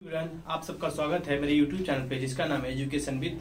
आप सबका स्वागत है मेरे YouTube चैनल पे जिसका नाम है education with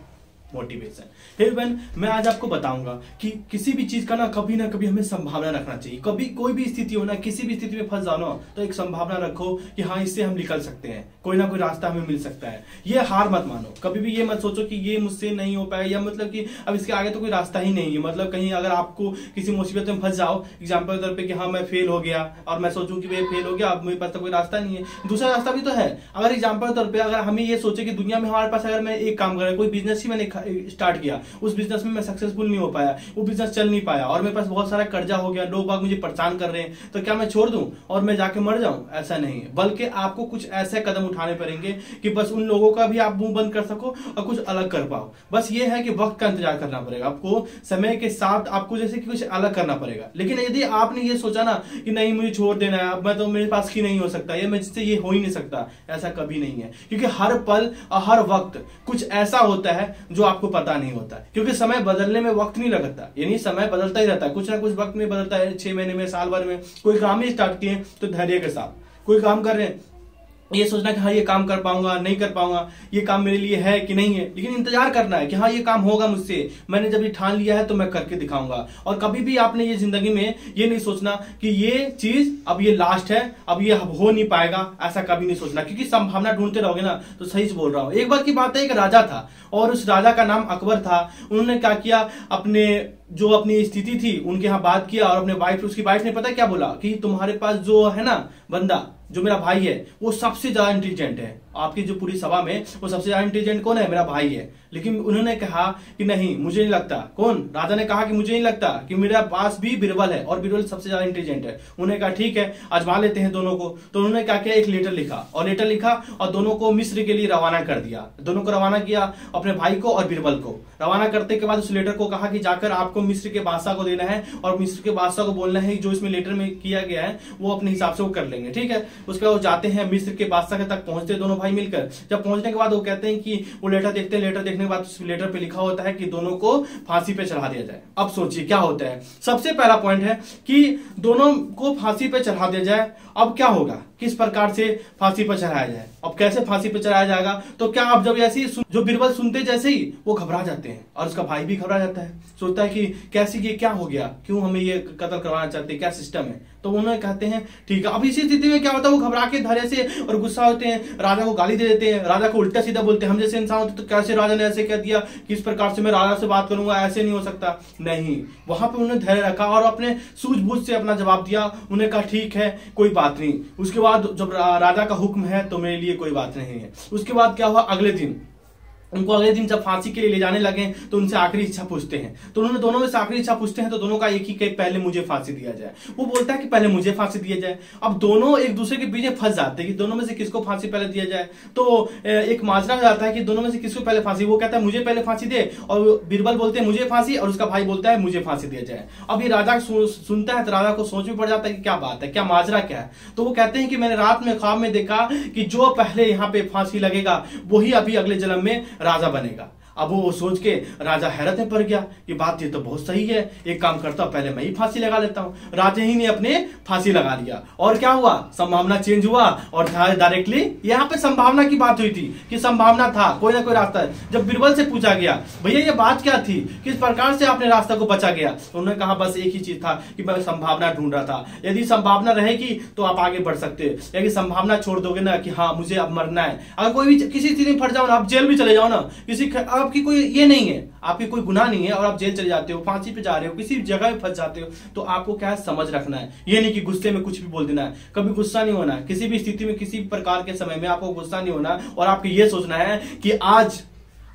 motivation. Hey everyone, मैं आज आपको बताऊंगा कि किसी भी चीज का ना कभी हमें संभावना रखना चाहिए। कभी कोई भी स्थिति हो ना, किसी भी स्थिति में फंस जाओ ना, तो एक संभावना रखो कि हाँ इससे हम निकल सकते हैं, कोई ना कोई रास्ता हमें मिल सकता है। ये हार मत मानो, कभी भी ये मत सोचो कि ये मुझसे नहीं हो पाया या मतलब कि अब इसके आगे तो कोई रास्ता ही नहीं है। मतलब कहीं अगर आपको किसी मुसीबत में फंस जाओ, एग्जाम्पल के तौर पर कि हाँ मैं फेल हो गया और मैं सोचूं कि मैं फेल हो गया, अब मेरे पास तो कोई रास्ता नहीं है, दूसरा रास्ता भी तो है। अगर एग्जाम्पल के तौर पर अगर हमें ये सोचे कि दुनिया में हमारे पास अगर मैं एक काम कर कोई बिजनेस ही मैंने स्टार्ट किया, उस बिजनेस में मैं सक्सेसफुल नहीं हो पाया, वो बिजनेस चल नहीं पाया और मेरे पास बहुत सारा कर्जा हो गया, लोग बाग मुझे परेशान कर रहे हैं, तो क्या मैं छोड़ दूं और मैं जाके मर जाऊं? ऐसा नहीं है, बल्कि आपको कुछ ऐसे कदम उठाने पड़ेंगे कि बस उन लोगों का भी आप मुंह बंद कर सको और कुछ अलग कर पाओ। बस ये है कि वक्त का इंतजार करना पड़ेगा आपको, समय के साथ आपको जैसे कि कुछ अलग करना पड़ेगा। लेकिन यदि आपने ये सोचा ना कि नहीं मुझे छोड़ देना है, अब मैं तो मेरे पास की नहीं हो सकता, ये मुझसे ये हो ही नहीं सकता, ऐसा कभी नहीं है। क्योंकि हर पल और हर वक्त कुछ ऐसा होता है जो आपको पता नहीं होता, क्योंकि समय बदलने में वक्त नहीं लगता, यानी समय बदलता ही रहता है, कुछ ना कुछ वक्त में बदलता है। 6 महीने में, साल भर में कोई काम ही स्टार्ट किए तो धैर्य के साथ कोई काम कर रहे हैं, ये सोचना कि हाँ ये काम कर पाऊंगा नहीं कर पाऊंगा, ये काम मेरे लिए है कि नहीं है, लेकिन इंतजार करना है कि हाँ ये काम होगा मुझसे, मैंने जब ये ठान लिया है तो मैं करके दिखाऊंगा। और कभी भी आपने ये जिंदगी में ये नहीं सोचना कि ये चीज अब ये लास्ट है, अब ये हो नहीं पाएगा, ऐसा कभी नहीं सोचना, क्योंकि संभावना ढूंढते रहोगे ना तो सही से बोल रहा हूं। एक बार की बात है, एक राजा था और उस राजा का नाम अकबर था। उन्होंने क्या किया, अपनी स्थिति थी उनके यहाँ बात किया और अपने उसकी वाइफ ने पता क्या बोला कि तुम्हारे पास जो है ना बंदा, जो मेरा भाई है, वो सबसे ज्यादा इंटेलिजेंट है, आपकी जो पूरी सभा में वो सबसे ज्यादा इंटेलिजेंट कौन है? मेरा भाई है। लेकिन उन्होंने कहा कि नहीं मुझे नहीं लगता। कौन? राजा ने कहा कि मुझे नहीं लगता कि मेरा पास भी बिरबल है और बिरबल सबसे ज्यादा इंटेलिजेंट है। उन्होंने कहा ठीक है आजमा लेते हैं दोनों को। तो उन्होंने क्या किया, एक लेटर लिखा और दोनों को मिस्र के लिए रवाना कर दिया। दोनों को रवाना किया, अपने भाई को और बिरबल को रवाना करने के बाद उस लेटर को कहा कि जाकर आपको मिस्र के बादशाह को देना है और मिस्र के बादशाह को बोलना है जो इसमें लेटर में किया गया है वो अपने हिसाब से वो कर लेंगे, ठीक है। उसके बाद वो जाते हैं मिस्र के बादशाह के तक पहुंचते दोनों भाई मिलकर। जब पहुंचने के बाद वो कहते हैं कि वो लेटर देखते हैं, लेटर देखने के बाद उस लेटर पे लिखा होता है कि दोनों को फांसी पे चढ़ा दिया जाए। अब सोचिए क्या होता है। सबसे पहला पॉइंट है कि दोनों को फांसी पे चढ़ा दिया जाए। अब क्या होगा, किस प्रकार से फांसी पर चढ़ाया जाए, अब कैसे फांसी पर चढ़ाया जाएगा? तो क्या आप जब ऐसे जो बिरबल सुनते जैसे ही वो घबरा जाते हैं और उसका भाई भी घबरा जाता है, सोचता है कि कैसे ये क्या हो गया, क्यों हमें ये कत्ल करवाना चाहते हैं, क्या सिस्टम है। तो उन्होंने कहते हैं ठीक है। अब इसी स्थिति में क्या होता है, वो घबरा के धैर्य से और गुस्सा होते हैं, राजा को गाली दे देते हैं, राजा को उल्टा सीधा बोलते हैं। हम जैसे इंसान होते तो कैसे राजा ने ऐसे कह दिया, किस प्रकार से मैं राजा से बात करूंगा, ऐसे नहीं हो सकता। नहीं, वहां पे उन्होंने धैर्य रखा और अपने सूझबूझ से अपना जवाब दिया। उन्होंने कहा ठीक है कोई बात नहीं। उसके बाद जब राजा का हुक्म है तो मेरे लिए कोई बात नहीं है। उसके बाद क्या हुआ, अगले दिन जब फांसी के लिए ले जाने लगे तो उनसे आखिरी इच्छा पूछते हैं। तो उन्होंने दोनों में से आखिरी इच्छा पूछते हैं तो दोनों का एक ही पहले मुझे फांसी दिया जाए। वो बोलता है कि पहले मुझे फांसी दिया जाए। अब दोनों एक दूसरे के बीच फंस जाते हैं कि दोनों में से किसको फांसी पहले दिया जाए। तो एक माजरा हो जाता है कि दोनों में से किसको पहले फांसी। वो कहता है मुझे पहले फांसी दे और बिरबल बोलते हैं मुझे फांसी और उसका भाई बोलता है मुझे फांसी दिया जाए। अब ये राजा सुनता है तो राजा को सोच में पड़ जाता है कि क्या बात है, क्या माजरा क्या है। तो वो कहते हैं कि मैंने रात में ख्वाब में देखा कि जो पहले यहाँ पे फांसी लगेगा वही अभी अगले जन्म में राजा बनेगा। अब वो सोच के राजा हैरत में पड़ गया कि बात ये तो बहुत सही है, एक काम करता हूं पहले मैं ही फांसी लगा लेता हूं। राजा ही ने अपने फांसी लगा लिया और क्या हुआ, संभावना चेंज हुआ और डायरेक्टली यहाँ पे संभावना की बात हुई थी कि संभावना था, कोई ना कोई रास्ता है। जब बिरबल से पूछा गया भैया ये बात क्या थी, किस प्रकार से आपने रास्ता को बचा गया, तो उन्होंने कहा बस एक ही चीज था कि मैं संभावना ढूंढ रहा था। यदि संभावना रहेगी तो आप आगे बढ़ सकते हैं, लेकिन संभावना छोड़ दोगे ना कि हाँ मुझे अब मरना है, अगर कोई भी किसी स्थिति में फंस जाओ ना, आप जेल भी चले जाओ ना, आपकी कोई ये नहीं है, आपकी कोई गुनाह नहीं है और आप जेल चले जाते हो, फांसी पे जा रहे हो, किसी जगह में फंस जाते हो, तो आपको क्या है समझ रखना है। ये नहीं कि गुस्से में कुछ भी बोल देना है, कभी गुस्सा नहीं होना है। किसी भी स्थिति में किसी प्रकार के समय में आपको गुस्सा नहीं होना और आपको ये सोचना है कि आज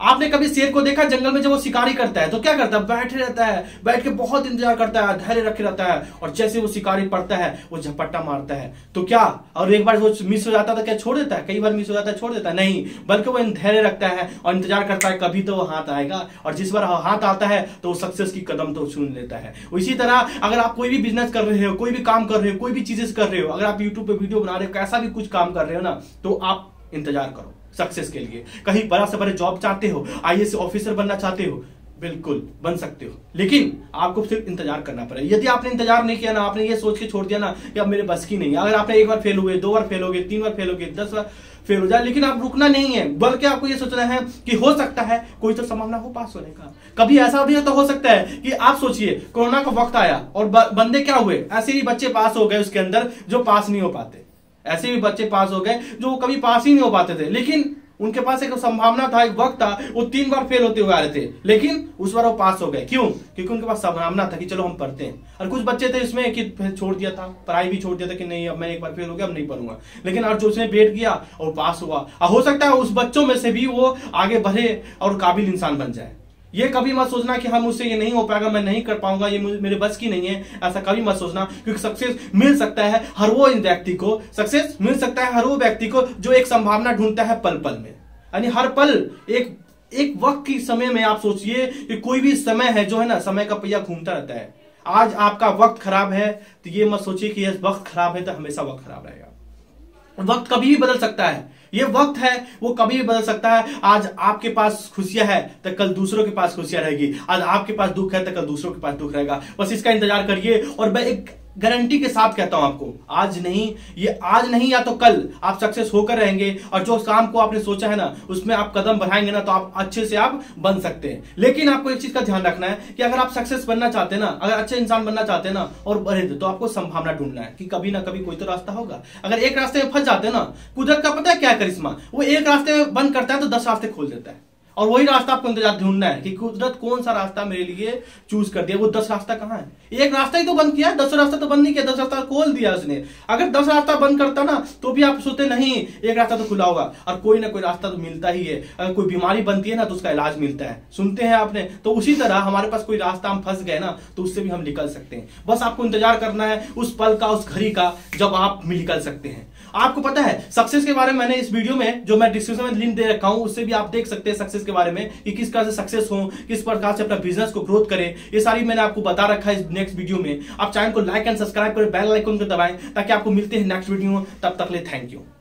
आपने कभी शेर को देखा जंगल में जब वो शिकारी करता है तो क्या करता है, बैठे रहता है, बैठ के बहुत इंतजार करता है, धैर्य रखे रहता है और जैसे वो शिकारी पड़ता है वो झपट्टा मारता है तो क्या, और एक बार वो मिस हो जाता है तो क्या छोड़ देता है, कई बार मिस हो जाता है छोड़ देता है, नहीं, बल्कि वो धैर्य रखता है और इंतजार करता है कभी तो वो हाथ आएगा और जिस बार हाथ आता है तो वो सक्सेस की कदम तो छू लेता है। इसी तरह अगर आप कोई भी बिजनेस कर रहे हो, कोई भी काम कर रहे हो, कोई भी चीजें कर रहे हो, अगर आप यूट्यूब पे वीडियो बना रहे हो, कैसा भी कुछ काम कर रहे हो ना, तो आप इंतजार करो सक्सेस के लिए। कहीं बड़ा से बड़े जॉब चाहते हो, आईएएस ऑफिसर बनना चाहते हो, बिल्कुल बन सकते हो, लेकिन आपको सिर्फ इंतजार करना पड़ेगा। यदि आपने इंतजार नहीं किया ना, आपने ये सोच के छोड़ दिया ना कि अब मेरे बस की नहीं है, अगर आपने एक बार फेल हुए, 2 बार फेल हो गए, 3 बार फेल हो गए, 10 बार फेल हो जाए, लेकिन आप रुकना नहीं है, बल्कि आपको ये सोचना है कि हो सकता है कोई तो संभावना हो पास होने का। कभी ऐसा भी तो हो सकता है कि आप सोचिए कोरोना का वक्त आया और बंदे क्या हुए, ऐसे ही बच्चे पास हो गए उसके अंदर जो पास नहीं हो पाते, ऐसे भी बच्चे पास हो गए जो कभी पास ही नहीं हो पाते थे, लेकिन उनके पास एक संभावना था, एक वक्त था, वो 3 बार फेल होते हुए आ रहे थे, लेकिन उस बार वो पास हो गए। क्यों? क्योंकि उनके पास संभावना था कि चलो हम पढ़ते हैं। और कुछ बच्चे थे इसमें कि छोड़ दिया था, पढ़ाई भी छोड़ दिया था कि नहीं अब मैं एक बार फेल हो गया, अब नहीं पढ़ूंगा, लेकिन और जो उसने बैठ गया और पास हुआ, हो सकता है उस बच्चों में से भी वो आगे बढ़े और काबिल इंसान बन जाए। ये कभी मत सोचना कि हम उससे ये नहीं हो पाएगा, मैं नहीं कर पाऊंगा, ये मेरे बस की नहीं है, ऐसा कभी मत सोचना, क्योंकि सक्सेस मिल सकता है हर वो व्यक्ति को, सक्सेस मिल सकता है हर वो व्यक्ति को जो एक संभावना ढूंढता है पल पल में। यानी हर पल एक वक्त की समय में आप सोचिए कि कोई भी समय है जो है ना, समय का पहिया घूमता रहता है। आज आपका वक्त खराब है तो ये मत सोचिए कि ये वक्त खराब है तो हमेशा वक्त खराब रहेगा। वक्त कभी भी बदल सकता है, ये वक्त है वो कभी भी बदल सकता है। आज आपके पास खुशियां है तो कल दूसरों के पास खुशियां रहेगी, आज आपके पास दुख है तो कल दूसरों के पास दुख रहेगा। बस इसका इंतजार करिए, और मैं एक गारंटी के साथ कहता हूं आपको, आज नहीं या तो कल आप सक्सेस होकर रहेंगे, और जो काम को आपने सोचा है ना उसमें आप कदम बढ़ाएंगे ना तो आप अच्छे से आप बन सकते हैं। लेकिन आपको एक चीज का ध्यान रखना है कि अगर आप सक्सेस बनना चाहते हैं ना, अगर अच्छे इंसान बनना चाहते हैं ना और बढ़े, तो आपको संभावना ढूंढना है कि कभी ना कभी कोई तो रास्ता होगा। अगर एक रास्ते में फंस जाते हैं ना, कुदरत का पता है क्या करिश्मा, वो एक रास्ते में बंद करता है तो 10 रास्ते खोल देता है, और वही रास्ता आपको इंतजार ढूंढना है कि कुदरत कौन सा रास्ता मेरे लिए चूज कर दिया। वो 10 रास्ता कहां है? एक रास्ता ही तो बंद किया, 10 रास्ता तो बंद नहीं किया, 10 रास्ता खोल दिया उसने। अगर 10 रास्ता बंद करता ना तो भी आप सोचते नहीं एक रास्ता तो खुला होगा, और कोई ना कोई रास्ता तो मिलता ही है। अगर कोई बीमारी बनती है ना तो उसका इलाज मिलता है, सुनते हैं आपने। तो उसी तरह हमारे पास कोई रास्ता हम फंस गए ना तो उससे भी हम निकल सकते हैं। बस आपको इंतजार करना है उस पल का, उस घड़ी का जब आप निकल सकते हैं। आपको पता है सक्सेस के बारे में मैंने इस वीडियो में जो मैं डिस्क्रिप्शन में लिंक दे रखा हूं, उससे भी आप देख सकते हैं सक्सेस के बारे में कि किस तरह से सक्सेस हो, किस प्रकार से अपना बिजनेस को ग्रोथ करें, ये सारी मैंने आपको बता रखा है इस नेक्स्ट वीडियो में। आप चैनल को लाइक एंड सब्सक्राइब करें, बेल आइकन को दबाएं ताकि आपको मिलते हैं नेक्स्ट वीडियो। तब तक ले थैंक यू।